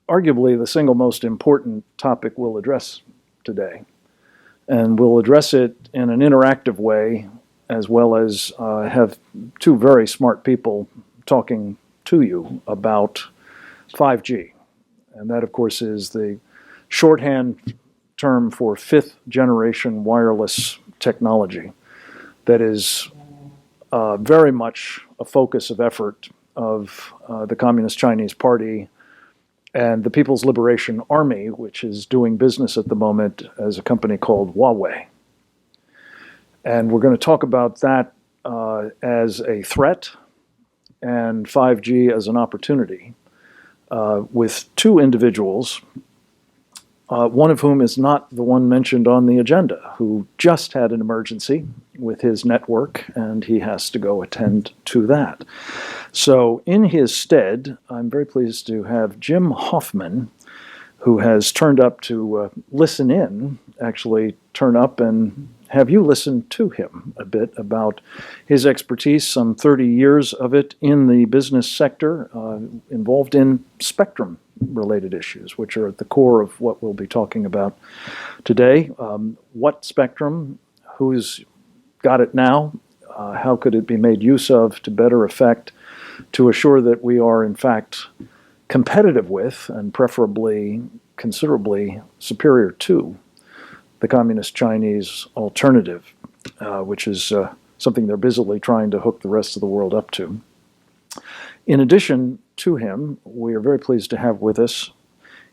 arguably the single most important topic we'll address today. And we'll address it in an interactive way, as well as have two very smart people talking to you about 5G. And that, of course, is the shorthand term for fifth generation wireless technology that is very much a focus of effort of the Communist Chinese Party and the People's Liberation Army, which is doing business at the moment as a company called Huawei. And we're going to talk about that as a threat and 5G as an opportunity with two individuals, one of whom is not the one mentioned on the agenda, who just had an emergency with his network, and he has to go attend to that. So in his stead, I'm very pleased to have Jim Hoffmann, who has turned up to listen in, actually turn up and have you listen to him a bit about his expertise, some 30 years of it in the business sector, involved in spectrum-related issues, which are at the core of what we'll be talking about today. What spectrum? Who's got it now? How could it be made use of to better effect to assure that we are, in fact, competitive with and preferably considerably superior to the Communist Chinese alternative, which is something they're busily trying to hook the rest of the world up to. In addition to him, we are very pleased to have with us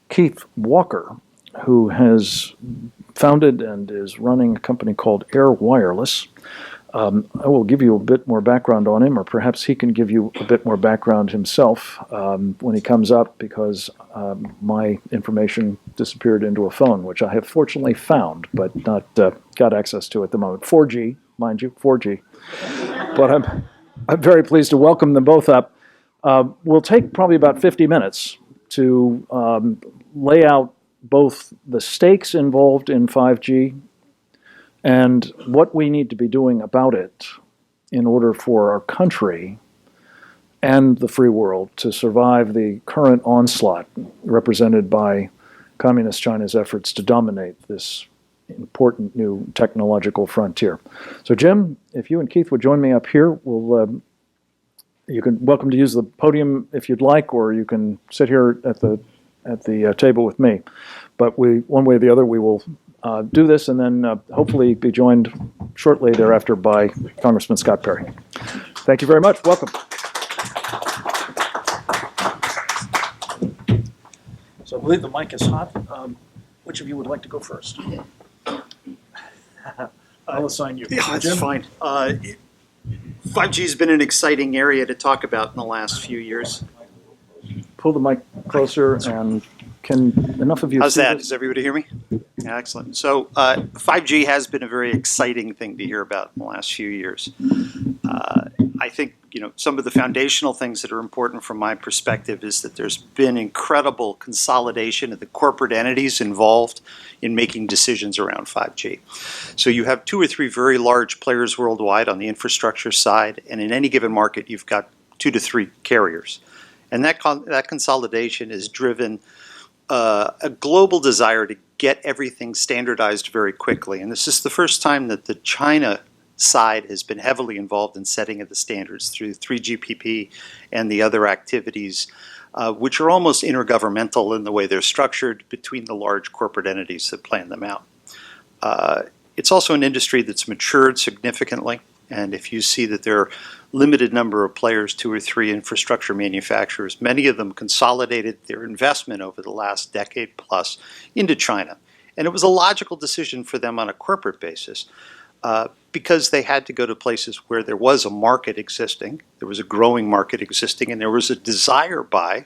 Keith Walker, who has founded and is running a company called Air Wireless. I will give you a bit more background on him, or perhaps he can give you a bit more background himself when he comes up, because my information disappeared into a phone, which I have fortunately found, but not got access to at the moment. 4G, mind you, 4G. But I'm very pleased to welcome them both up. We'll take probably about 50 minutes to lay out both the stakes involved in 5G and what we need to be doing about it in order for our country and the free world to survive the current onslaught represented by Communist China's efforts to dominate this important new technological frontier. So Jim, if you and Keith would join me up here, you can welcome to use the podium if you'd like, or you can sit here at the table with me. But one way or the other, we will do this, and then hopefully be joined shortly thereafter by Congressman Scott Perry. Thank you very much. Welcome. So I believe the mic is hot. Which of you would like to go first? I'll assign you. Yeah, that's fine. 5G has been an exciting area to talk about in the last few years. Pull the mic closer, and can enough of you How's see that? this? Does everybody hear me? Yeah, excellent. So 5G has been a very exciting thing to hear about in the last few years. I think some of the foundational things that are important from my perspective is that there's been incredible consolidation of the corporate entities involved in making decisions around 5G. So you have 2 or 3 very large players worldwide on the infrastructure side, and in any given market you've got 2 to 3 carriers. And that consolidation has driven a global desire to get everything standardized very quickly. And this is the first time that the China side has been heavily involved in setting of the standards through 3GPP and the other activities, which are almost intergovernmental in the way they're structured between the large corporate entities that plan them out. It's also an industry that's matured significantly. And if you see that there are limited number of players, 2 or 3 infrastructure manufacturers, many of them consolidated their investment over the last decade plus into China. And it was a logical decision for them on a corporate basis because they had to go to places where there was a market existing, there was a growing market existing, and there was a desire by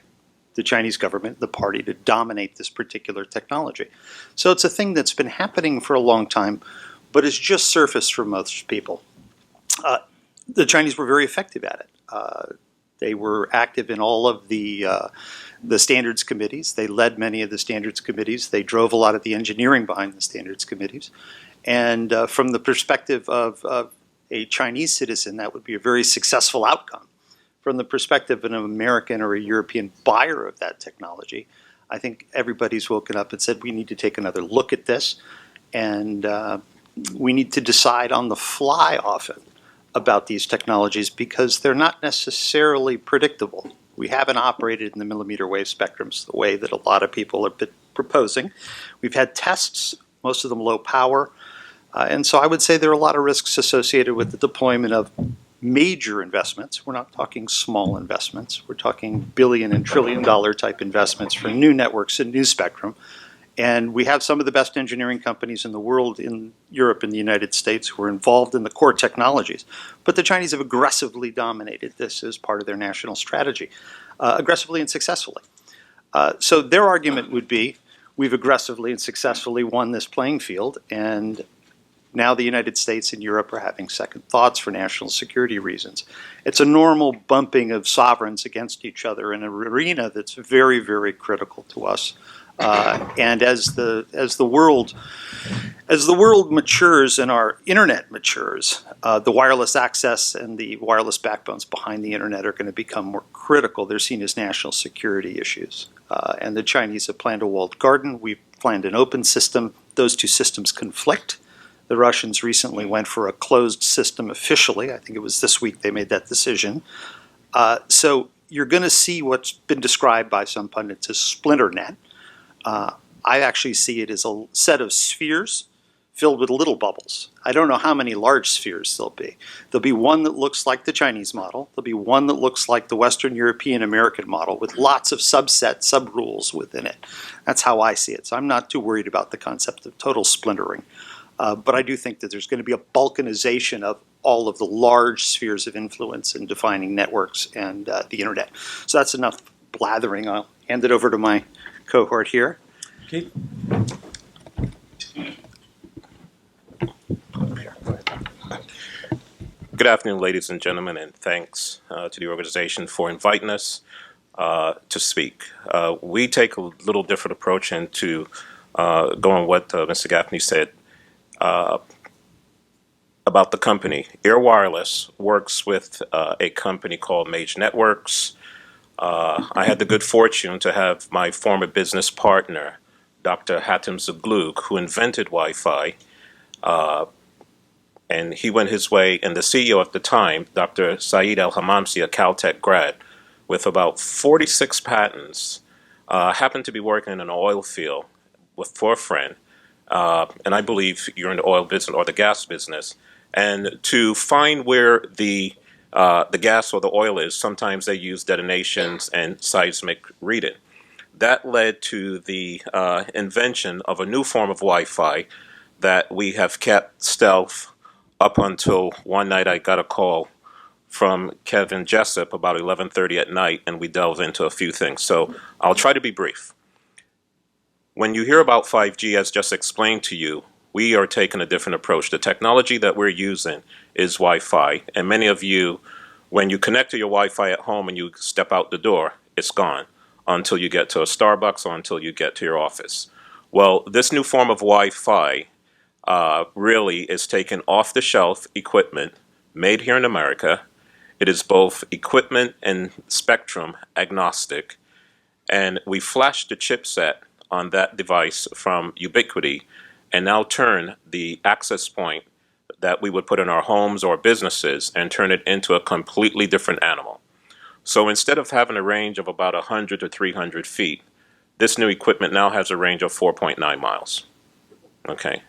the Chinese government, the party, to dominate this particular technology. So it's a thing that's been happening for a long time, but it's just surfaced for most people. The Chinese were very effective at it. They were active in all of the standards committees. They led many of the standards committees. They drove a lot of the engineering behind the standards committees. And from the perspective of a Chinese citizen, that would be a very successful outcome. From the perspective of an American or a European buyer of that technology, I think everybody's woken up and said we need to take another look at this, and we need to decide on the fly often about these technologies because they're not necessarily predictable. We haven't operated in the millimeter wave spectrums the way that a lot of people are proposing. We've had tests, most of them low power, and so I would say there are a lot of risks associated with the deployment of major investments. We're not talking small investments. We're talking billion and trillion dollar type investments for new networks and new spectrum. And we have some of the best engineering companies in the world in Europe and the United States who are involved in the core technologies. But the Chinese have aggressively dominated this as part of their national strategy, aggressively and successfully. So their argument would be, we've aggressively and successfully won this playing field, and now the United States and Europe are having second thoughts for national security reasons. It's a normal bumping of sovereigns against each other in an arena that's very, very critical to us. And as the world matures and our internet matures, the wireless access and the wireless backbones behind the internet are going to become more critical. They're seen as national security issues. And the Chinese have planned a walled garden. We've planned an open system. Those two systems conflict. The Russians recently went for a closed system officially. I think it was this week they made that decision. So you're going to see what's been described by some pundits as splinter net. I actually see it as a set of spheres filled with little bubbles. I don't know how many large spheres there'll be. There'll be one that looks like the Chinese model. There'll be one that looks like the Western European American model with lots of sub-rules within it. That's how I see it. So I'm not too worried about the concept of total splintering. But I do think that there's going to be a balkanization of all of the large spheres of influence in defining networks and the internet. So that's enough blathering. I'll hand it over to my cohort here. Keith? Good afternoon, ladies and gentlemen, and thanks to the organization for inviting us to speak. We take a little different approach into going what Mr. Gaffney said about the company. Air Wireless works with a company called Mage Networks. I had the good fortune to have my former business partner, Dr. Hatem Zaglug, who invented Wi-Fi, and he went his way, and the CEO at the time, Dr. Saeed Al-Hamamsi, a Caltech grad, with about 46 patents, happened to be working in an oil field for a friend, and I believe you're in the oil business or the gas business, and to find where the gas or the oil is, sometimes they use detonations and seismic reading. That led to the invention of a new form of Wi-Fi that we have kept stealth up until one night I got a call from Kevin Jessup about 11:30 at night, and we delve into a few things. So I'll try to be brief. When you hear about 5G, as just explained to you, we are taking a different approach. The technology that we're using is Wi-Fi, and many of you, when you connect to your Wi-Fi at home and you step out the door, it's gone until you get to a Starbucks or until you get to your office. Well, this new form of Wi-Fi really is taking off-the-shelf equipment made here in America. It is both equipment and spectrum agnostic, and we flash the chipset on that device from Ubiquiti and now turn the access point that we would put in our homes or businesses and turn it into a completely different animal. So instead of having a range of about 100 to 300 feet, this new equipment now has a range of 4.9 miles. Okay.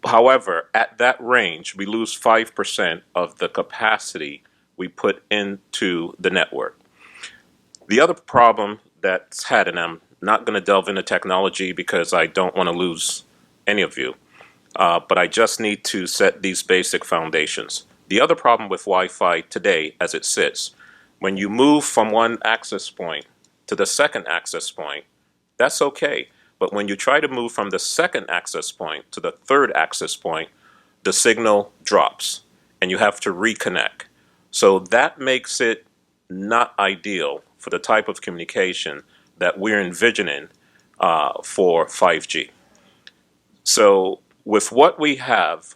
However, at that range, we lose 5% of the capacity we put into the network. The other problem that's had, and I'm not going to delve into technology because I don't want to lose any of you, but I just need to set these basic foundations. The other problem with Wi-Fi today, as it sits, when you move from one access point to the second access point, that's okay. But when you try to move from the second access point to the third access point, the signal drops and you have to reconnect. So that makes it not ideal for the type of communication that we're envisioning for 5G. So with what we have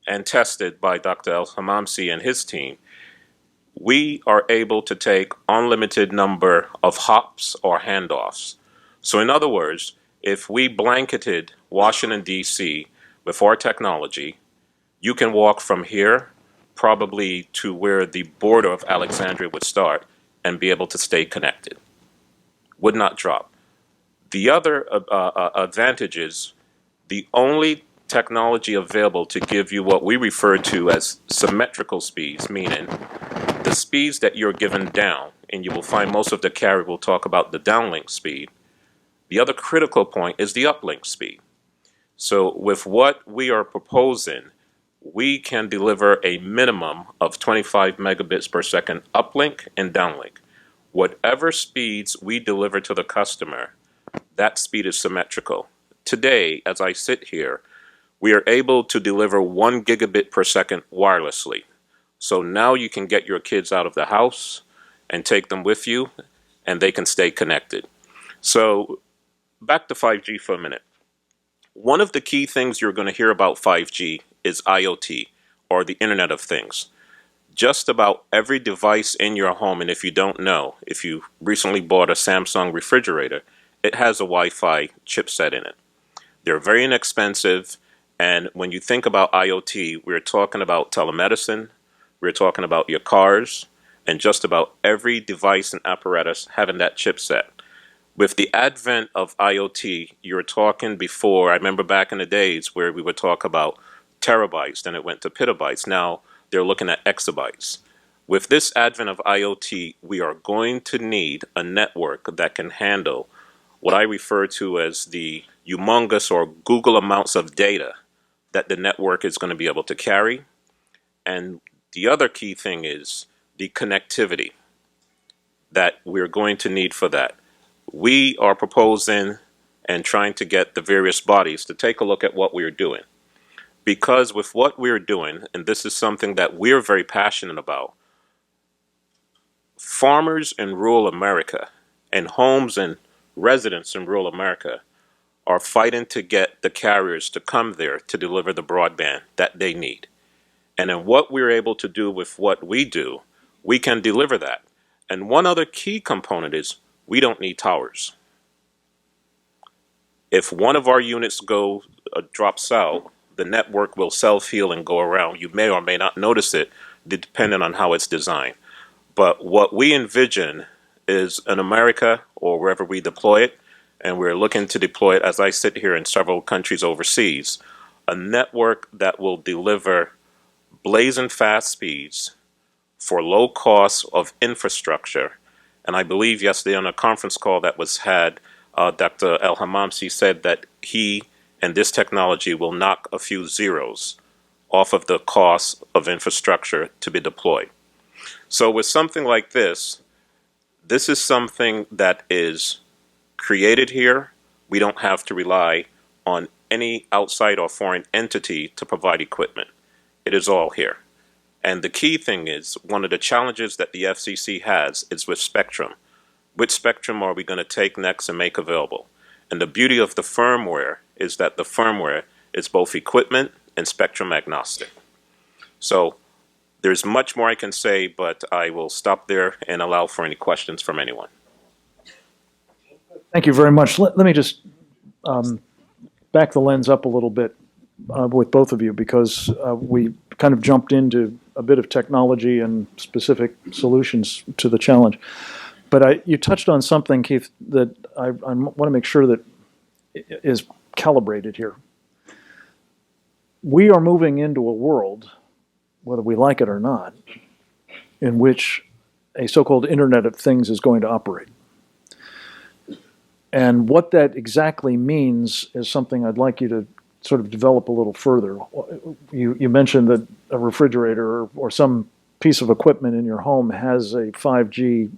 and tested by Dr. Al-Hamamsi and his team, we are able to take unlimited number of hops or handoffs. So in other words, if we blanketed Washington, D.C. with our technology, you can walk from here probably to where the border of Alexandria would start and be able to stay connected. Would not drop. The other advantage is the only technology available to give you what we refer to as symmetrical speeds, meaning the speeds that you're given down, and you will find most of the carrier will talk about the downlink speed. The other critical point is the uplink speed. So with what we are proposing, we can deliver a minimum of 25 megabits per second uplink and downlink. Whatever speeds we deliver to the customer, that speed is symmetrical. Today, as I sit here, we are able to deliver 1 gigabit per second wirelessly. So now you can get your kids out of the house and take them with you, and they can stay connected. So back to 5G for a minute. One of the key things you're going to hear about 5G is IoT, or the Internet of Things. Just about every device in your home, and if you don't know, if you recently bought a Samsung refrigerator, it has a Wi-Fi chipset in it. They're very inexpensive, and when you think about IoT, we're talking about telemedicine, we're talking about your cars, and just about every device and apparatus having that chipset. With the advent of IoT, you were talking before, I remember back in the days where we would talk about terabytes, then it went to petabytes. Now they're looking at exabytes. With this advent of IoT, we are going to need a network that can handle what I refer to as the humongous or Google amounts of data that the network is going to be able to carry. And the other key thing is the connectivity that we're going to need for that. We are proposing and trying to get the various bodies to take a look at what we're doing. Because with what we're doing, and this is something that we're very passionate about, farmers in rural America and homes and residents in rural America are fighting to get the carriers to come there to deliver the broadband that they need. And in what we're able to do with what we do, we can deliver that. And one other key component is we don't need towers. If one of our units drops out, the network will self-heal and go around. You may or may not notice it, depending on how it's designed. But what we envision is in America or wherever we deploy it, and we're looking to deploy it as I sit here in several countries overseas, a network that will deliver blazing fast speeds for low cost of infrastructure. And I believe yesterday on a conference call that was had, Dr. El-Hamamsi said that he and this technology will knock a few zeros off of the cost of infrastructure to be deployed. So with something like this is something that is created here. We don't have to rely on any outside or foreign entity to provide equipment. It is all here. And the key thing is, one of the challenges that the FCC has is with spectrum. Which spectrum are we going to take next and make available? And the beauty of the firmware is that the firmware is both equipment and spectrum agnostic. So there's much more I can say, but I will stop there and allow for any questions from anyone. Thank you very much. Let me just back the lens up a little bit with both of you, because we kind of jumped into a bit of technology and specific solutions to the challenge. But you touched on something, Keith, that I want to make sure that is calibrated here. We are moving into a world, whether we like it or not, in which a so-called Internet of Things is going to operate. And what that exactly means is something I'd like you to sort of develop a little further. You mentioned that a refrigerator or some piece of equipment in your home has a 5G,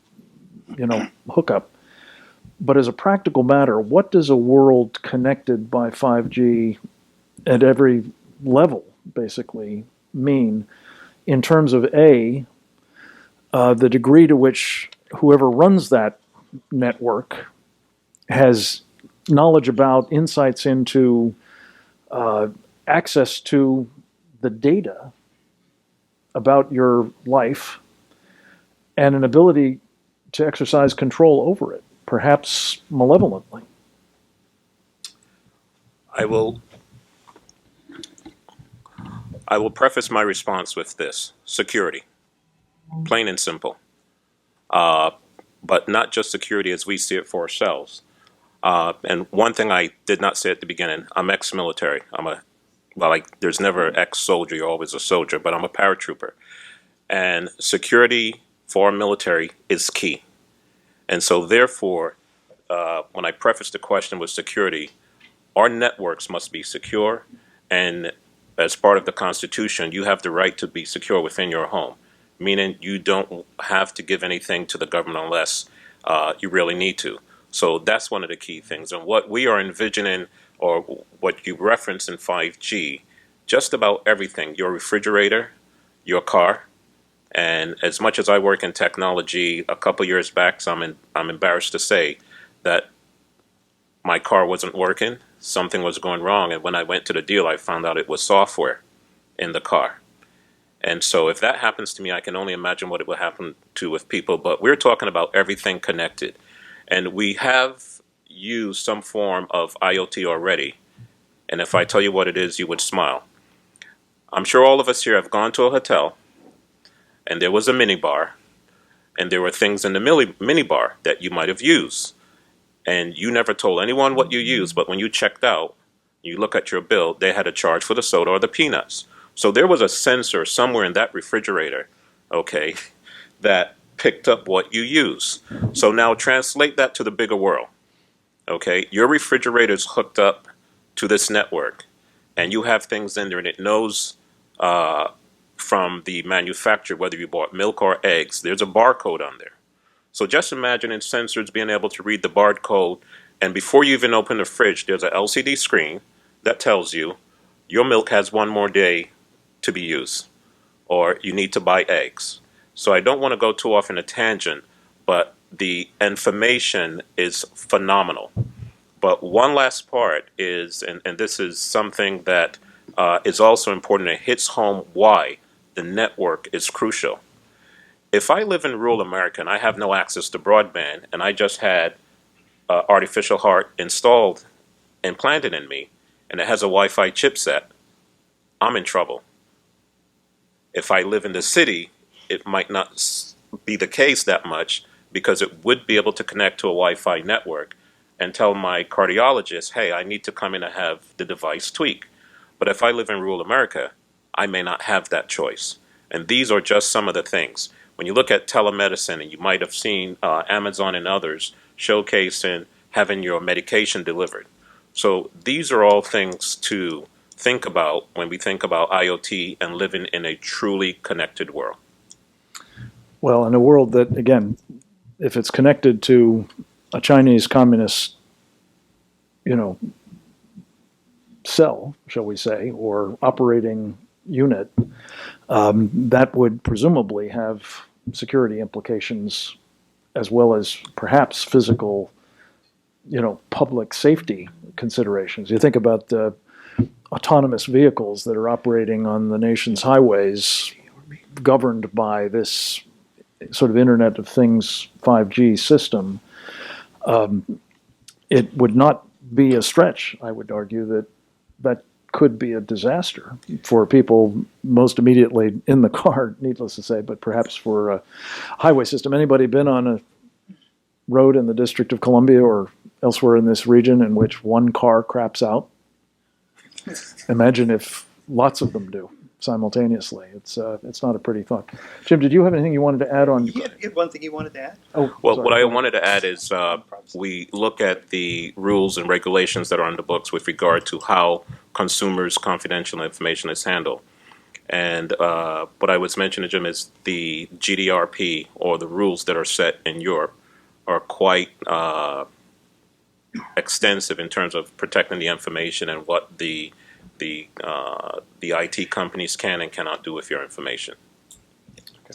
hookup. But as a practical matter, what does a world connected by 5G at every level basically mean in terms of the degree to which whoever runs that network has knowledge about, insights into, access to the data about your life, and an ability to exercise control over it, perhaps malevolently. I will preface my response with this: security, plain and simple. But not just security as we see it for ourselves. And one thing I did not say at the beginning: I'm ex-military. There's never ex-soldier. You're always a soldier. But I'm a paratrooper, and security for our military is key. And so, therefore, when I preface the question with security, our networks must be secure, and as part of the Constitution, you have the right to be secure within your home, meaning you don't have to give anything to the government unless you really need to. So that's one of the key things. And what we are envisioning, or what you reference in 5G, just about everything, your refrigerator, your car, and as much as I work in technology, a couple years back, so I'm embarrassed to say that my car wasn't working. Something was going wrong. And when I went to the deal, I found out it was software in the car. And so if that happens to me, I can only imagine what it will happen to with people. But we're talking about everything connected. And we have used some form of IoT already. And if I tell you what it is, you would smile. I'm sure all of us here have gone to a hotel, and there was a mini bar, and there were things in the mini bar that you might have used. And you never told anyone what you used, but when you checked out, you look at your bill, they had a charge for the soda or the peanuts. So there was a sensor somewhere in that refrigerator, okay, that picked up what you use. So now translate that to the bigger world, okay? Your refrigerator's hooked up to this network, and you have things in there, and it knows from the manufacturer, whether you bought milk or eggs, there's a barcode on there. So just imagine in sensors being able to read the barcode, and before you even open the fridge, there's an LCD screen that tells you your milk has one more day to be used, or you need to buy eggs. So I don't want to go too off in a tangent, but the information is phenomenal. But one last part is, and this is something that is also important, it hits home why the network is crucial. If I live in rural America and I have no access to broadband, and I just had artificial heart installed, implanted in me, and it has a Wi-Fi chipset, I'm in trouble. If I live in the city, it might not be the case that much, because it would be able to connect to a Wi-Fi network and tell my cardiologist, hey, I need to come in and have the device tweaked. But if I live in rural America, I may not have that choice. And these are just some of the things. When you look at telemedicine, and you might have seen Amazon and others showcasing having your medication delivered. So these are all things to think about when we think about IoT and living in a truly connected world. Well, in a world that, again, if it's connected to a Chinese communist, cell, shall we say, or operating unit, that would presumably have security implications as well as perhaps physical, public safety considerations. You think about the autonomous vehicles that are operating on the nation's highways, governed by this sort of Internet of Things 5G system. It would not be a stretch, I would argue, that could be a disaster for people most immediately in the car, needless to say, but perhaps for a highway system. Anybody been on a road in the District of Columbia or elsewhere in this region in which one car craps out? Imagine if lots of them do simultaneously. It's not a pretty thought. Jim, did you have anything you wanted to add on? You had one thing you wanted to add? Oh, Well, sorry. what I wanted to add is we look at the rules and regulations that are on the books with regard to how consumers' confidential information is handled. And what I was mentioning, Jim, is the GDRP, or the rules that are set in Europe, are quite extensive in terms of protecting the information and what the IT companies can and cannot do with your information.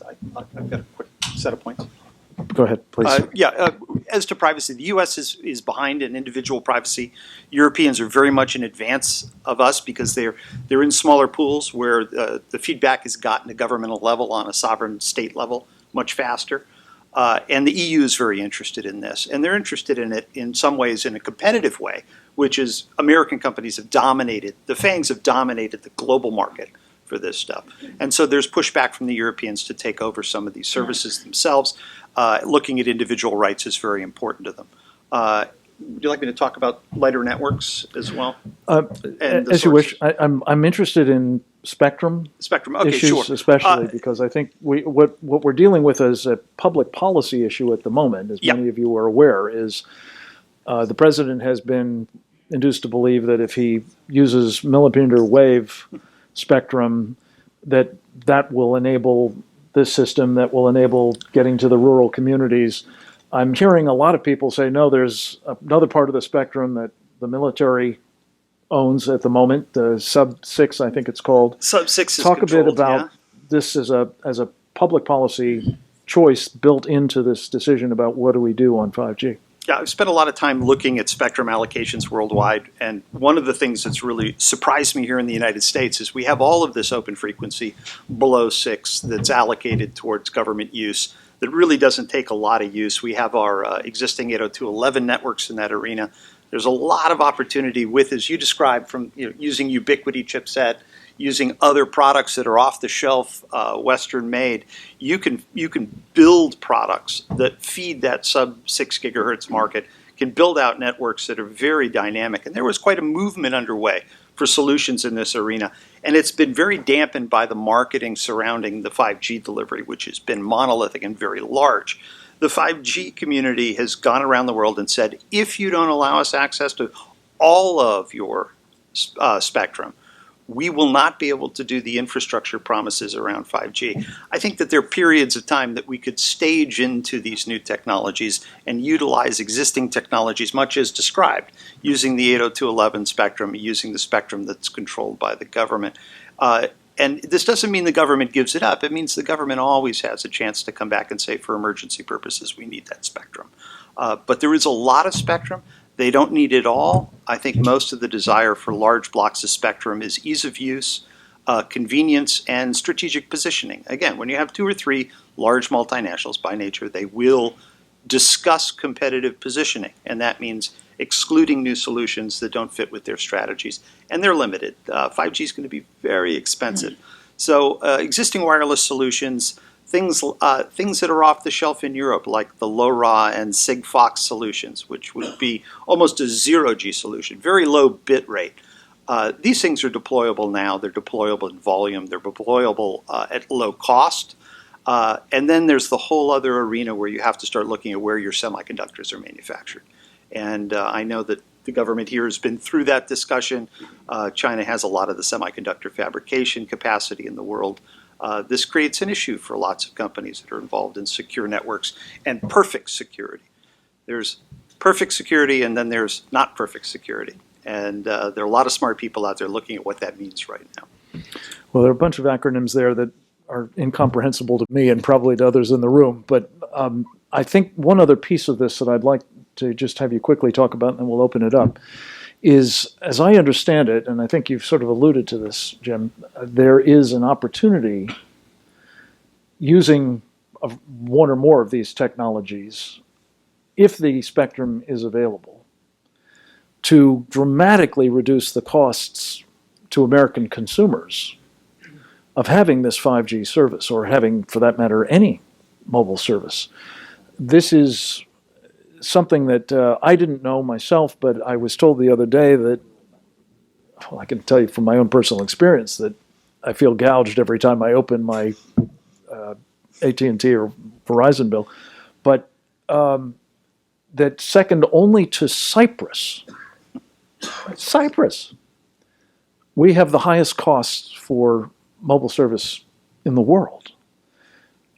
I've got a quick set of points. Go ahead, please. As to privacy, the U.S. is behind in individual privacy. Europeans are very much in advance of us because they're in smaller pools where the feedback is gotten to governmental level on a sovereign state level much faster. And the EU is very interested in this. And they're interested in it in some ways in a competitive way, which is American companies have dominated, the FANGs have dominated the global market for this stuff. And so there's pushback from the Europeans to take over some of these services themselves. Looking at individual rights is very important to them. Would you like me to talk about lighter networks as well? As you wish. I'm interested in spectrum Okay, issues, sure. especially because I think what we're dealing with as a public policy issue at the moment, as Yep. many of you are aware, is the president has been induced to believe that if he uses millimeter wave spectrum, that will enable this system, that will enable getting to the rural communities. I'm hearing a lot of people say, no, there's another part of the spectrum that the military owns at the moment, sub-6, I think it's called. Sub-6 is Talk a bit controlled, about yeah. this as a public policy choice built into this decision about what do we do on 5G. Yeah, I've spent a lot of time looking at spectrum allocations worldwide, and one of the things that's really surprised me here in the United States is we have all of this open frequency below 6 that's allocated towards government use that really doesn't take a lot of use. We have our existing 802.11 networks in that arena. There's a lot of opportunity with, as you described, from using Ubiquiti chipset, using other products that are off the shelf, Western made. You can build products that feed that sub 6 gigahertz market, can build out networks that are very dynamic. And there was quite a movement underway for solutions in this arena. And it's been very dampened by the marketing surrounding the 5G delivery, which has been monolithic and very large. The 5G community has gone around the world and said, if you don't allow us access to all of your spectrum, we will not be able to do the infrastructure promises around 5G. I think that there are periods of time that we could stage into these new technologies and utilize existing technologies, much as described, using the 802.11 spectrum, using the spectrum that's controlled by the government. And this doesn't mean the government gives it up. It means the government always has a chance to come back and say, for emergency purposes, we need that spectrum. But there is a lot of spectrum. They don't need it all. I think most of the desire for large blocks of spectrum is ease of use, convenience, and strategic positioning. Again, when you have 2 or 3 large multinationals by nature, they will discuss competitive positioning, and that means excluding new solutions that don't fit with their strategies. And they're limited. 5G is going to be very expensive. So existing wireless solutions, things that are off the shelf in Europe, like the LoRa and Sigfox solutions, which would be almost a 0G solution, very low bit rate. These things are deployable now. They're deployable in volume. They're deployable at low cost. And then there's the whole other arena where you have to start looking at where your semiconductors are manufactured. And I know that the government here has been through that discussion. China has a lot of the semiconductor fabrication capacity in the world. This creates an issue for lots of companies that are involved in secure networks and perfect security. There's perfect security and then there's not perfect security. And there are a lot of smart people out there looking at what that means right now. Well, there are a bunch of acronyms there that are incomprehensible to me and probably to others in the room. But I think one other piece of this that I'd like to just have you quickly talk about, and then we'll open it up, is, as I understand it, and I think you've sort of alluded to this, Jim, there is an opportunity using one or more of these technologies, if the spectrum is available, to dramatically reduce the costs to American consumers of having this 5G service, or having, for that matter, any mobile service. This is something that I didn't know myself, but I was told the other day that, well, I can tell you from my own personal experience that I feel gouged every time I open my AT&T or Verizon bill, but that second only to Cyprus, we have the highest costs for mobile service in the world,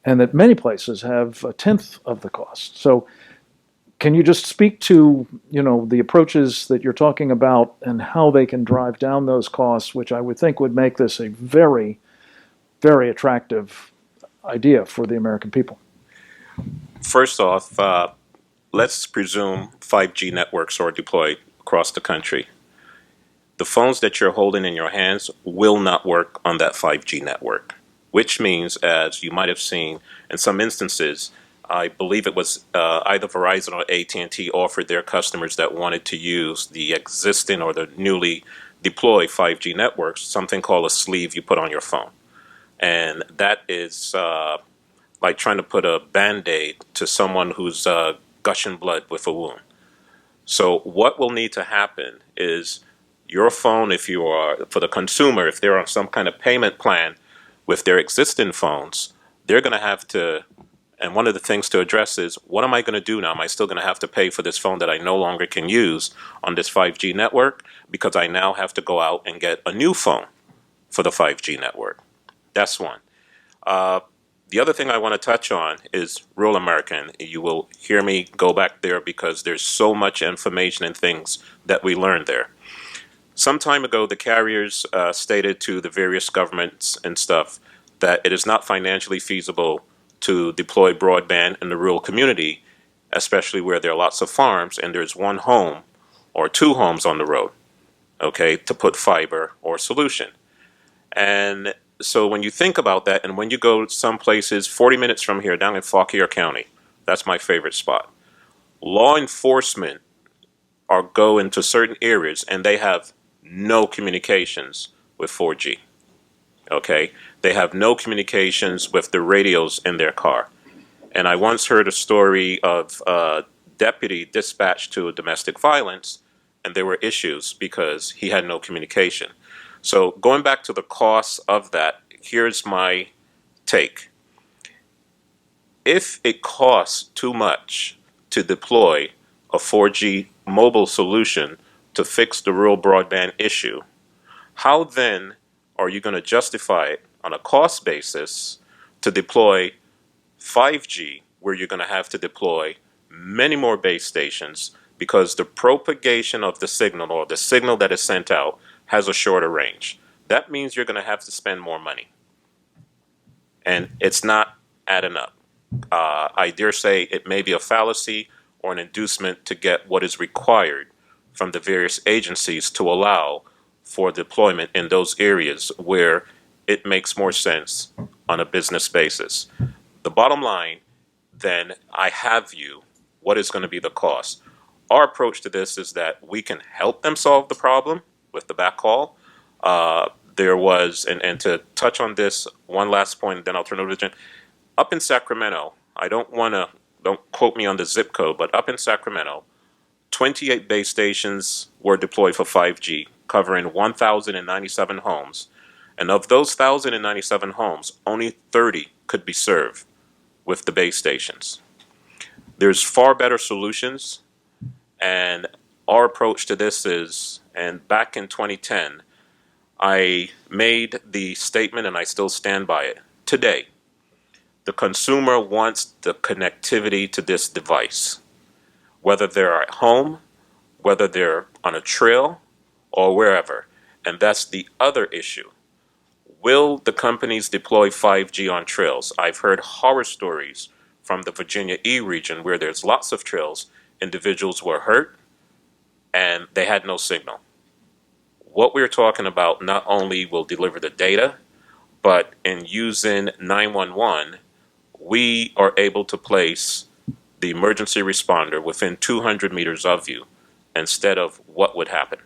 and that many places have a tenth of the cost. So can you just speak to, the approaches that you're talking about and how they can drive down those costs, which I would think would make this a very, very attractive idea for the American people? First off, let's presume 5G networks are deployed across the country. The phones that you're holding in your hands will not work on that 5G network, which means, as you might have seen in some instances, I believe it was either Verizon or AT&T offered their customers that wanted to use the existing or the newly deployed 5G networks something called a sleeve you put on your phone. And that is like trying to put a Band-Aid to someone who's gushing blood with a wound. So what will need to happen is your phone, if you are, for the consumer, if they're on some kind of payment plan with their existing phones, they're going to have to, and one of the things to address is, what am I going to do now? Am I still going to have to pay for this phone that I no longer can use on this 5G network? Because I now have to go out and get a new phone for the 5G network. That's one. The other thing I want to touch on is rural America. And you will hear me go back there because there's so much information and things that we learned there. Some time ago, the carriers stated to the various governments and stuff that it is not financially feasible to deploy broadband in the rural community, especially where there are lots of farms and there's one home or two homes on the road, okay, to put fiber or solution. And so when you think about that, and when you go some places 40 minutes from here, down in Fauquier County, that's my favorite spot, law enforcement are go into certain areas and they have no communications with 4G. Okay, they have no communications with the radios in their car. And I once heard a story of a deputy dispatched to a domestic violence, and there were issues because he had no communication. So going back to the cost of that, here's my take. If it costs too much to deploy a 4G mobile solution to fix the rural broadband issue, how then are you going to justify it on a cost basis to deploy 5G where you're going to have to deploy many more base stations because the propagation of the signal or the signal that is sent out has a shorter range? That means you're going to have to spend more money. And it's not adding up. I dare say it may be a fallacy or an inducement to get what is required from the various agencies to allow for deployment in those areas where it makes more sense on a business basis. The bottom line, then, I have you, what is going to be the cost? Our approach to this is that we can help them solve the problem with the backhaul. There was, and to touch on this, one last point, then I'll turn it over to Jen. Up in Sacramento, don't quote me on the zip code, but up in Sacramento, 28 base stations were deployed for 5G, covering 1,097 homes. And of those 1,097 homes, only 30 could be served with the base stations. There's far better solutions, and our approach to this is, and back in 2010, I made the statement, and I still stand by it. Today, the consumer wants the connectivity to this device, whether they're at home, whether they're on a trail, or wherever. And that's the other issue. Will the companies deploy 5G on trails? I've heard horror stories from the Virginia E region where there's lots of trails. Individuals were hurt and they had no signal. What we're talking about not only will deliver the data, but in using 911, we are able to place the emergency responder within 200 meters of you instead of what would happen.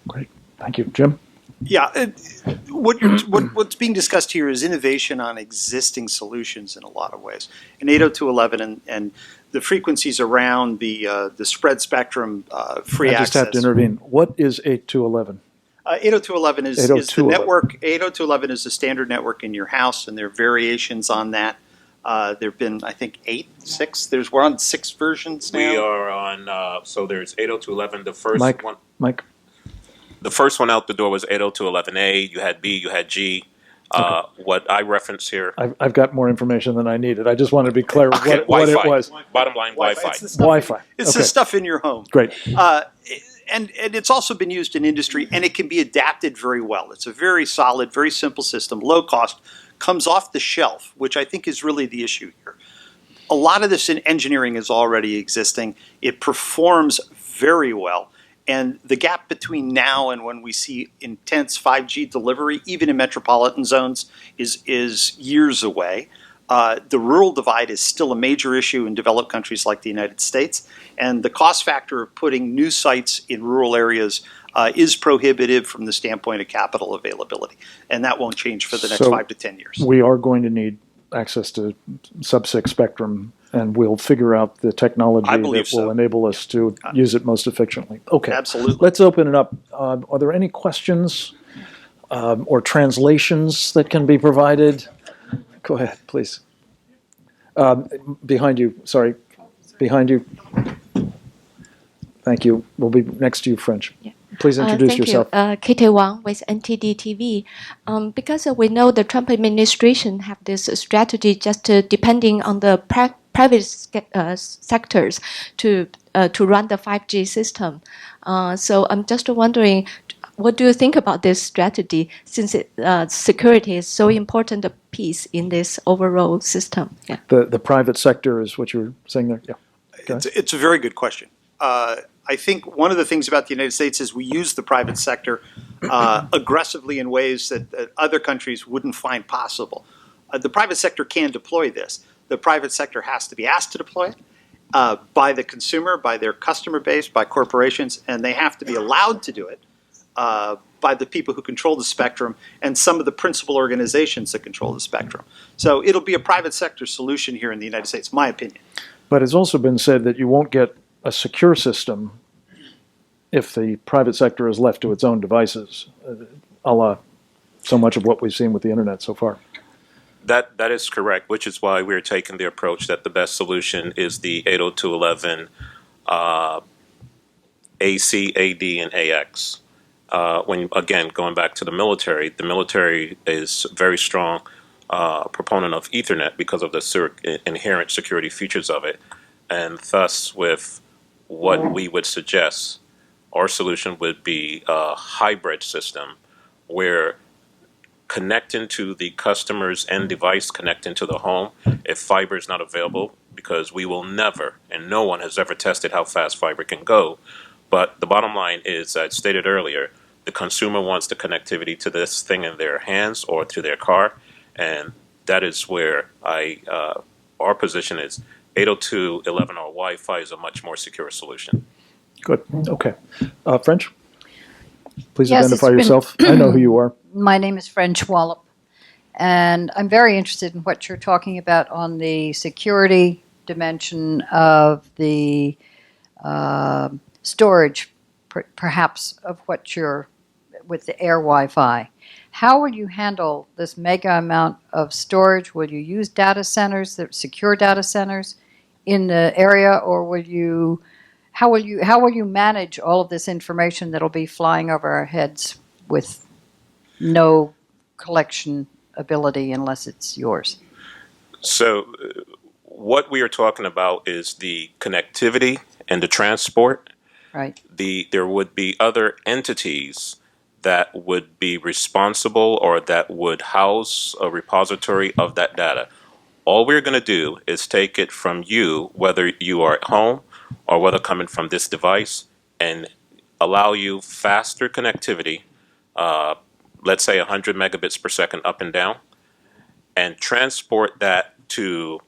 Great. Thank you. Jim? Yeah, what's being discussed here is innovation on existing solutions in a lot of ways. In 802.11 and the frequencies around the spread spectrum free access. I just have to intervene. What is 802.11? 802.11 is the network. 802.11 is the standard network in your house, and there are variations on that. There have been, I think, we're on 6 versions now. We are on, so there's 802.11, the first one. Mike? The first one out the door was 802.11a. You had B, you had G. Okay. What I reference here. I've got more information than I needed. I just wanted to be clear what it was. Bottom line, Wi-Fi. Wi-Fi. It's the stuff in your home. Great. And it's also been used in industry, and it can be adapted very well. It's a very solid, very simple system, low cost, comes off the shelf, which I think is really the issue here. A lot of this in engineering is already existing. It performs very well. And the gap between now and when we see intense 5G delivery, even in metropolitan zones, is years away. The rural divide is still a major issue in developed countries like the United States, and the cost factor of putting new sites in rural areas is prohibitive from the standpoint of capital availability, and that won't change for the next So 5 to 10 years. We are going to need access to sub-6 spectrum, and we'll figure out the technology I that believe will so. enable us to use it most efficiently. Okay. Absolutely. Let's open it up. Are there any questions or translations that can be provided? Go ahead, please. Behind you, sorry. Behind you. Thank you. We'll be next to you, French. Yeah. Please introduce thank yourself. you. Kitty Wang with NTD TV. Because we know the Trump administration have this strategy just depending on the private sectors to run the 5G system. So I'm just wondering, what do you think about this strategy, since security is so important a piece in this overall system? Yeah. The private sector is what you're saying there? Yeah. Go ahead. It's a very good question. I think one of the things about the United States is we use the private sector aggressively in ways that other countries wouldn't find possible. The private sector can deploy this. The private sector has to be asked to deploy it by the consumer, by their customer base, by corporations, and they have to be allowed to do it by the people who control the spectrum and some of the principal organizations that control the spectrum. So it'll be a private sector solution here in the United States, my opinion. But it's also been said that you won't get a secure system if the private sector is left to its own devices, a la so much of what we've seen with the internet so far. That is correct, which is why we're taking the approach that the best solution is the 802.11 AC, AD, and AX. When again going back to the military is very strong proponent of Ethernet because of the inherent security features of it, and thus with what we would suggest, our solution would be a hybrid system where connecting to the customer's end device, connecting to the home, if fiber is not available, because we will never, and no one has ever tested how fast fiber can go. But the bottom line is, I stated earlier, the consumer wants the connectivity to this thing in their hands or to their car, and that is where our position is 802.11 or Wi-Fi is a much more secure solution. Good. Okay. French? Please Yes, identify it's been- yourself. I know who you are. My name is French Wallop, and I'm very interested in what you're talking about on the security dimension of the storage, perhaps, of what you're with the air Wi-Fi. How will you handle this mega amount of storage? Will you use data centers, that secure data centers in the area, or will you? How will you manage all of this information that'll be flying over our heads with no collection ability unless it's yours? So what we are talking about is the connectivity and the transport. Right. There would be other entities that would be responsible or that would house a repository of that data. All we're going to do is take it from you, whether you are at home or whether coming from this device, and allow you faster connectivity, let's say 100 megabits per second up and down, and transport that to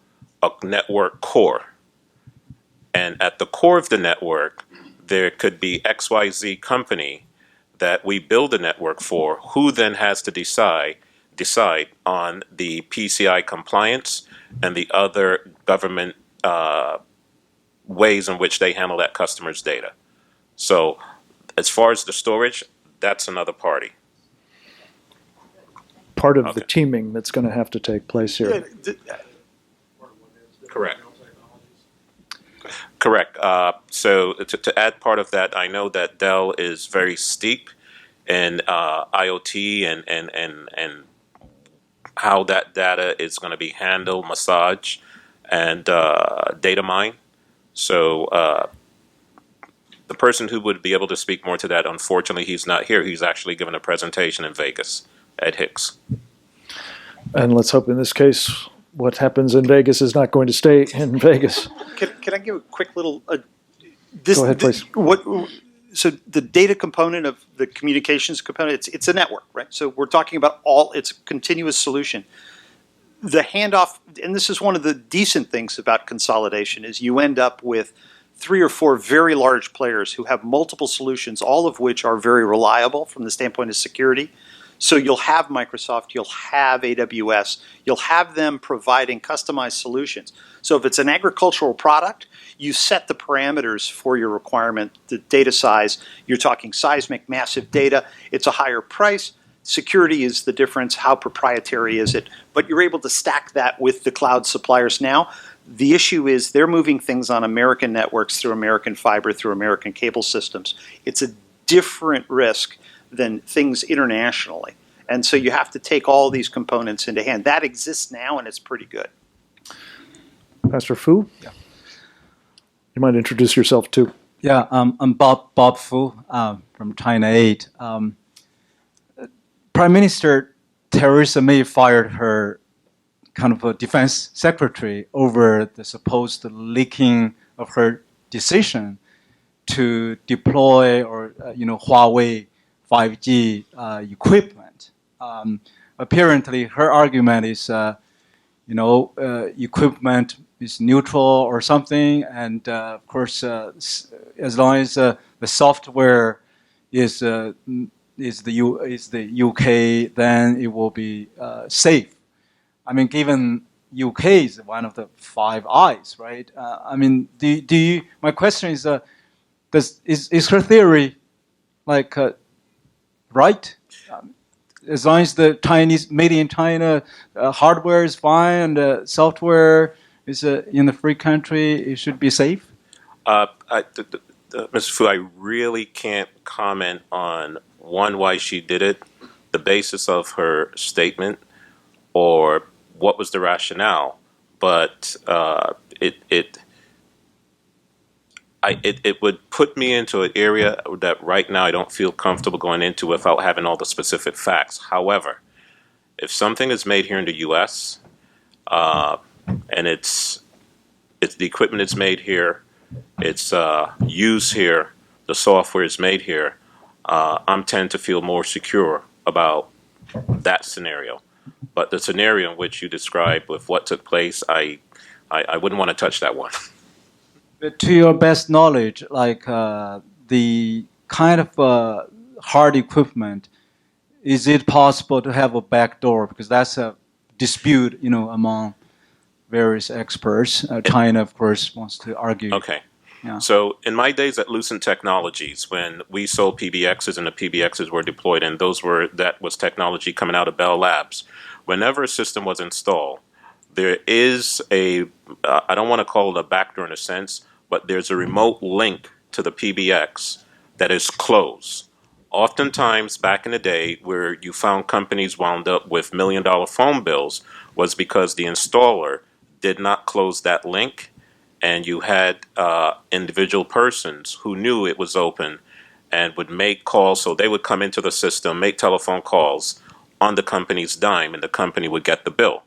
a network core. And at the core of the network, there could be XYZ company that we build a network for, who then has to decide on the PCI compliance and the other government ways in which they handle that customer's data. So as far as the storage, that's another party. Part of the Okay. teaming that's going to have to take place here. Correct. Correct. So to add part of that, I know that Dell is very steep in IoT and how that data is going to be handled, massage, and data mine. So the person who would be able to speak more to that, unfortunately, he's not here. He's actually given a presentation in Vegas, Ed Hicks. And let's hope in this case, what happens in Vegas is not going to stay in Vegas. Can I give a quick little? Go ahead, please. So the data component of the communications component, it's a network, right? So we're talking about it's a continuous solution. the handoff, and this is one of the decent things about consolidation, is you end up with 3 or 4 very large players who have multiple solutions, all of which are very reliable from the standpoint of security. So you'll have Microsoft, you'll have AWS, you'll have them providing customized solutions. So if it's an agricultural product, you set the parameters for your requirement, the data size. You're talking seismic, massive data. It's a higher price. Security is the difference. How proprietary is it? But you're able to stack that with the cloud suppliers now. The issue is they're moving things on American networks through American fiber, through American cable systems. It's a different risk than things internationally. And so you have to take all these components into hand. That exists now, and it's pretty good. Pastor Fu? Yeah. You might introduce yourself too. Yeah, I'm Bob Fu from China 8. Prime Minister Theresa May fired her kind of a defense secretary over the supposed leaking of her decision to deploy or Huawei 5G equipment. Apparently, her argument is equipment is neutral or something, and of course, as long as the software is the UK, then it will be safe. I mean, given UK is one of the 5 eyes, right? I mean, do you? My question is, is her theory like right? As long as the Chinese made in China hardware is fine and the software is in the free country, it should be safe. Mr. Fu, I really can't comment on why she did it, the basis of her statement, or what was the rationale. But it would put me into an area that right now I don't feel comfortable going into without having all the specific facts. However, if something is made here in the U.S. And it's the equipment is made here, it's used here, the software is made here, I'm tend to feel more secure about that scenario. But the scenario in which you described with what took place, I wouldn't want to touch that one. To your best knowledge, like the kind of hard equipment, is it possible to have a backdoor? Because that's a dispute, among various experts. China, of course, wants to argue. Okay. Yeah. So in my days at Lucent Technologies, when we sold PBXs and the PBXs were deployed, and that was technology coming out of Bell Labs, whenever a system was installed, there is I don't want to call it a backdoor in a sense, but there's a remote link to the PBX that is closed. Oftentimes, back in the day, where you found companies wound up with $1 million phone bills was because the installer did not close that link, and you had individual persons who knew it was open and would make calls. So they would come into the system, make telephone calls on the company's dime, and the company would get the bill.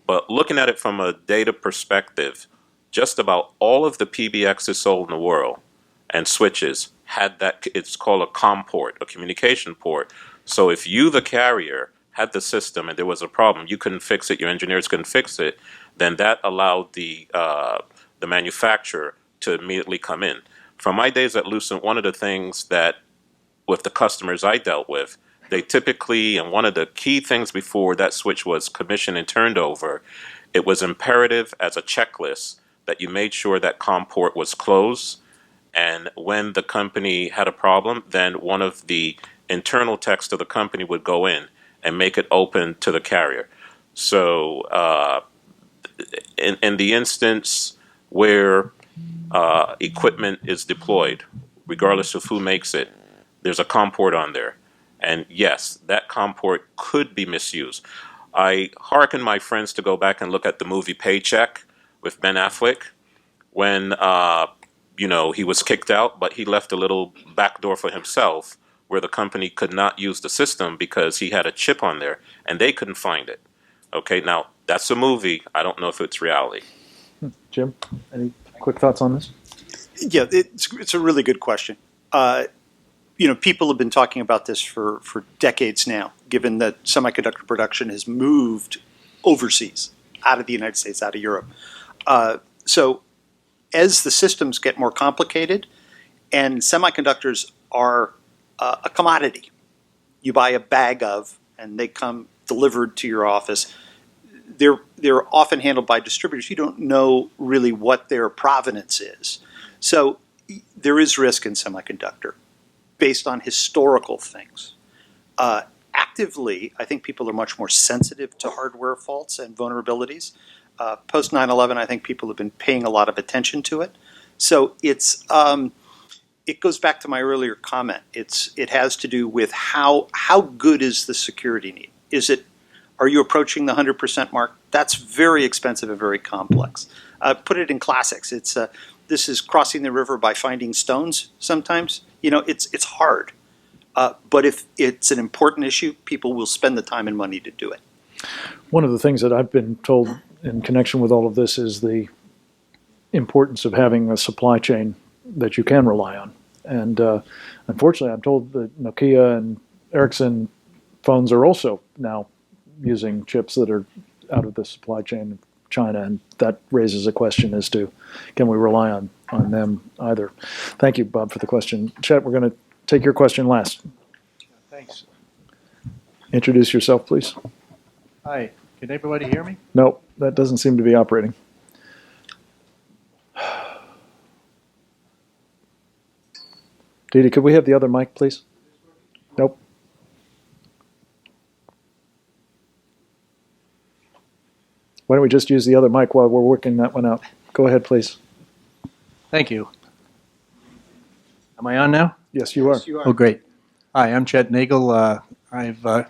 But looking at it from a data perspective, just about all of the PBXs sold in the world and switches had that. It's called a COM port, a communication port. So if you, the carrier, had the system and there was a problem, you couldn't fix it, your engineers couldn't fix it, then that allowed the manufacturer to immediately come in. From my days at Lucent, one of the things that with the customers I dealt with, they typically, and one of the key things before that switch was commissioned and turned over, it was imperative as a checklist that you made sure that COM port was closed. And when the company had a problem, then one of the internal techs of the company would go in and make it open to the carrier. So in the instance where equipment is deployed, regardless of who makes it, there's a COM port on there. And yes, that COM port could be misused. I hearken my friends to go back and look at the movie Paycheck with Ben Affleck when, he was kicked out, but he left a little back door for himself where the company could not use the system because he had a chip on there and they couldn't find it. Okay, now that's a movie. I don't know if it's reality. Jim, any quick thoughts on this? Yeah, it's a really good question. People have been talking about this for decades now, given that semiconductor production has moved overseas. out of the United States, out of Europe. So as the systems get more complicated, and semiconductors are a commodity, you buy a bag of, and they come delivered to your office. They're often handled by distributors. You don't know really what their provenance is. So there is risk in semiconductor based on historical things. Actively, I think people are much more sensitive to hardware faults and vulnerabilities. Post 9/11, I think people have been paying a lot of attention to it. So it goes back to my earlier comment. It has to do with how good is the security need? Are you approaching the 100% mark? That's very expensive and very complex. Put it in classics. This is crossing the river by finding stones sometimes. It's hard. But if it's an important issue, people will spend the time and money to do it. One of the things that I've been told in connection with all of this is the importance of having a supply chain that you can rely on. And unfortunately, I'm told that Nokia and Ericsson phones are also now using chips that are out of the supply chain of China, and that raises a question as to can we rely on them either. Thank you, Bob, for the question. Chet, we're going to take your question last. Thanks. Introduce yourself, please. Hi. Can everybody hear me? No, that doesn't seem to be operating. Didi, could we have the other mic, please? Nope. Why don't we just use the other mic while we're working that one out? Go ahead, please. Thank you. Am I on now? Yes, you are. Yes, you are. Oh, great. Hi, I'm Chet Nagel. I've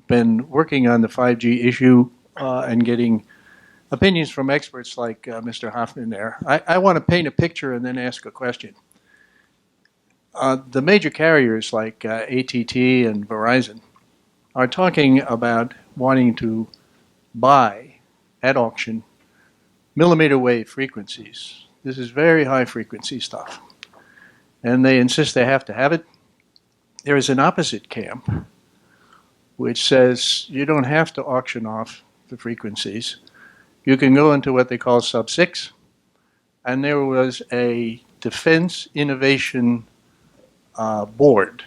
been working on the 5G issue and getting opinions from experts like Mr. Hoffmann there. I want to paint a picture and then ask a question. The major carriers like AT&T and Verizon are talking about wanting to buy at auction millimeter wave frequencies. This is very high frequency stuff. And they insist they have to have it. There is an opposite camp which says you don't have to auction off the frequencies. You can go into what they call sub-6. And there was a Defense Innovation Board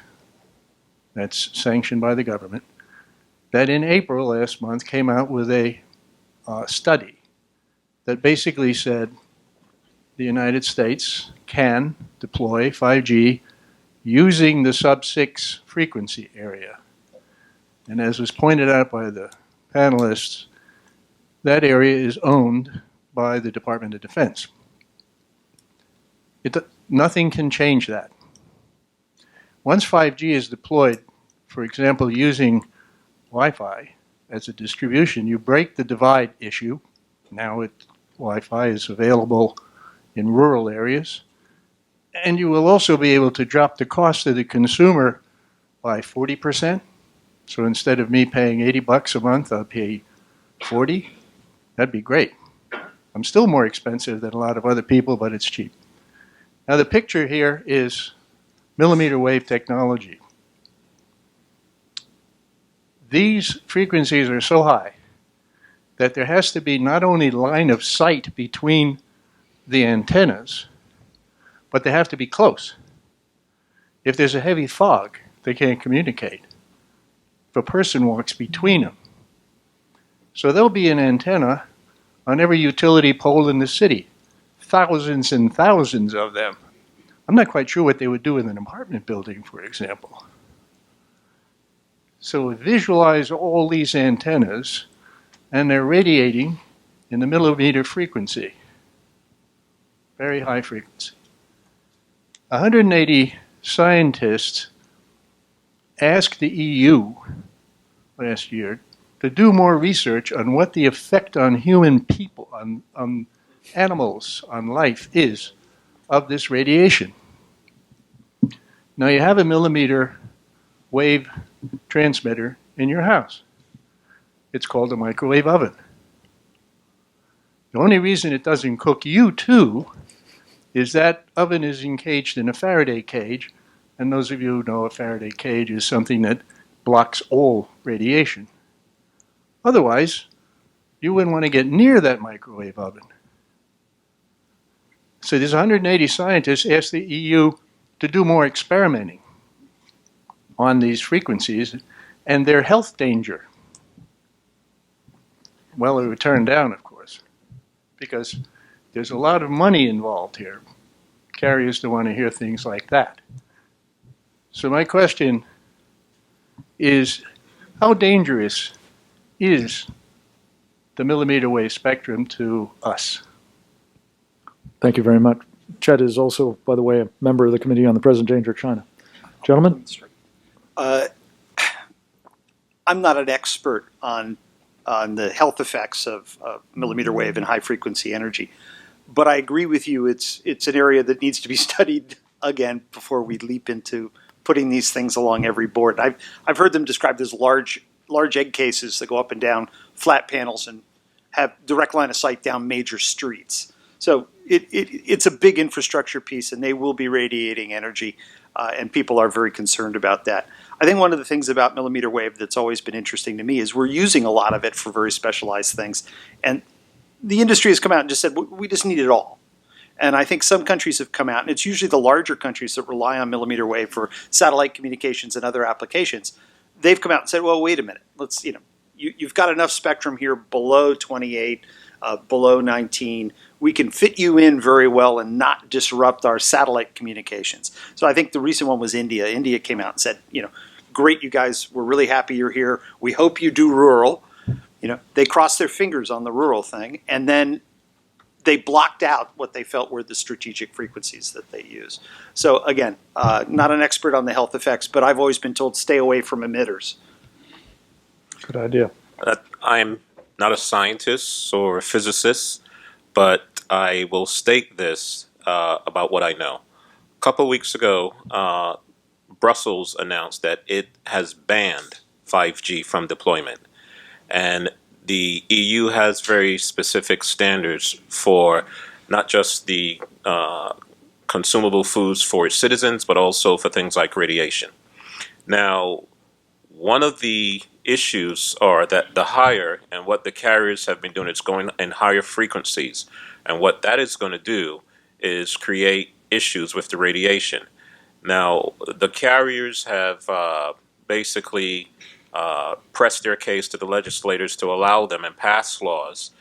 that's sanctioned by the government that in April last month came out with a study that basically said the United States can deploy 5G using the sub-6 frequency area. And as was pointed out by the panelists, that area is owned by the Department of Defense. Nothing can change that. Once 5G is deployed, for example, using Wi-Fi as a distribution, you break the divide issue. Now Wi-Fi is available in rural areas. And you will also be able to drop the cost to the consumer by 40%. So instead of me paying $80 a month, I'll pay $40. That'd be great. I'm still more expensive than a lot of other people, but it's cheap. Now the picture here is millimeter wave technology. These frequencies are so high that there has to be not only line of sight between the antennas, but they have to be close. If there's a heavy fog, they can't communicate. If a person walks between them. So there'll be an antenna on every utility pole in the city. Thousands and thousands of them. I'm not quite sure what they would do in an apartment building, for example. So visualize all these antennas, and they're radiating in the millimeter frequency. Very high frequency. 180 scientists asked the EU last year to do more research on what the effect on human people, on animals, on life is of this radiation. Now you have a millimeter wave transmitter in your house. It's called a microwave oven. The only reason it doesn't cook you too is that oven is encaged in a Faraday cage, and those of you who know a Faraday cage is something that blocks all radiation. Otherwise, you wouldn't want to get near that microwave oven. So these 180 scientists asked the EU to do more experimenting on these frequencies and their health danger. Well, it was turned down, of course, because there's a lot of money involved here. Carriers don't want to hear things like that. So my question is, how dangerous is the millimeter wave spectrum to us? Thank you very much. Chet is also, by the way, a member of the Committee on the Present Danger of China. Gentlemen? I'm not an expert on the health effects of millimeter wave and high frequency energy, but I agree with you. It's an area that needs to be studied again before we leap into putting these things along every board. I've heard them described as large egg cases that go up and down flat panels and have direct line of sight down major streets. So it's a big infrastructure piece, and they will be radiating energy, and people are very concerned about that. I think one of the things about millimeter wave that's always been interesting to me is we're using a lot of it for very specialized things, and the industry has come out and just said, we just need it all. And I think some countries have come out, and it's usually the larger countries that rely on millimeter wave for satellite communications and other applications. They've come out and said, well, wait a minute, you've got enough spectrum here below 28, below 19. We can fit you in very well and not disrupt our satellite communications. So I think the recent one was India. India came out and said, great, you guys, we're really happy you're here. We hope you do rural. They crossed their fingers on the rural thing, and then they blocked out what they felt were the strategic frequencies that they use. So again, not an expert on the health effects, but I've always been told stay away from emitters. Good idea. I'm not a scientist or a physicist, but I will state this about what I know. A couple weeks ago, Brussels announced that it has banned 5G from deployment. And the EU has very specific standards for not just the consumable foods for its citizens, but also for things like radiation. Now, one of the issues are that the higher, and what the carriers have been doing, it's going in higher frequencies. And what that is going to do is create issues with the radiation. Now, the carriers have basically pressed their case to the legislators to allow them and pass laws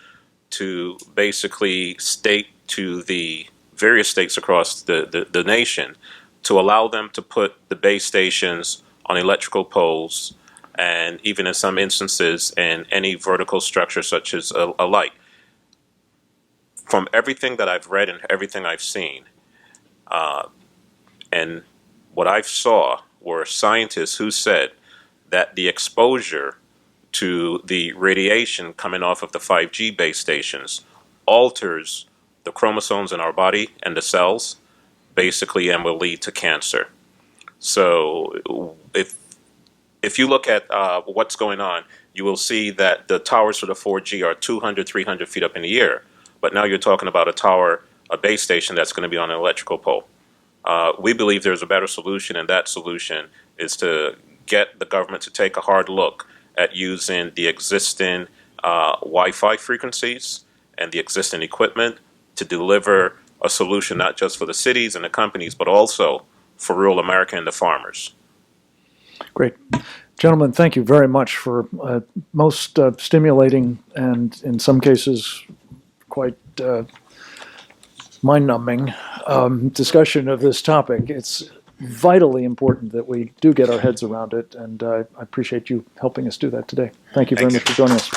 to basically state to the various states across the nation to allow them to put the base stations on electrical poles, and even in some instances in any vertical structure such as a light. From everything that I've read and everything I've seen, and what I saw were scientists who said that the exposure to the radiation coming off of the 5G base stations alters the chromosomes in our body and the cells, basically, and will lead to cancer. So if you look at what's going on, you will see that the towers for the 4G are 200, 300 feet up in the air. But now you're talking about a base station that's going to be on an electrical pole. We believe there's a better solution, and that solution is to get the government to take a hard look at using the existing Wi-Fi frequencies and the existing equipment to deliver a solution not just for the cities and the companies, but also for rural America and the farmers. Great. Gentlemen, thank you very much for most stimulating and, in some cases, quite mind-numbing discussion of this topic. It's vitally important that we do get our heads around it, and I appreciate you helping us do that today. Thank you very much for joining us.